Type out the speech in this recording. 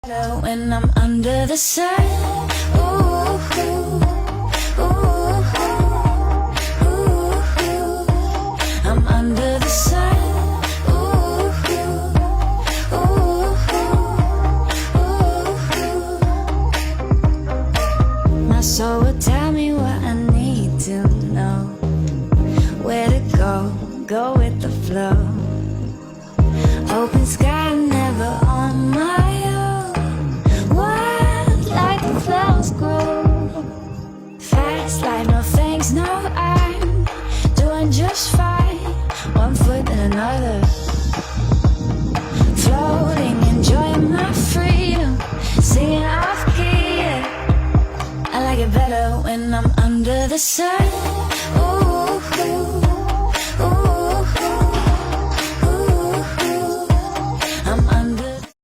When I'm under the sun, ooh, ooh, ooh, ooh, I'm under the sun, ooh, ooh, ooh. My soul will tell me what I need to know, where to go with the flow. Open sky, never on my own. Wild like the flowers grow. Fast like no thanks, no, I'm doing just fine. One foot in another, floating, enjoying my freedom, singing off key. I like it better when I'm under the sun.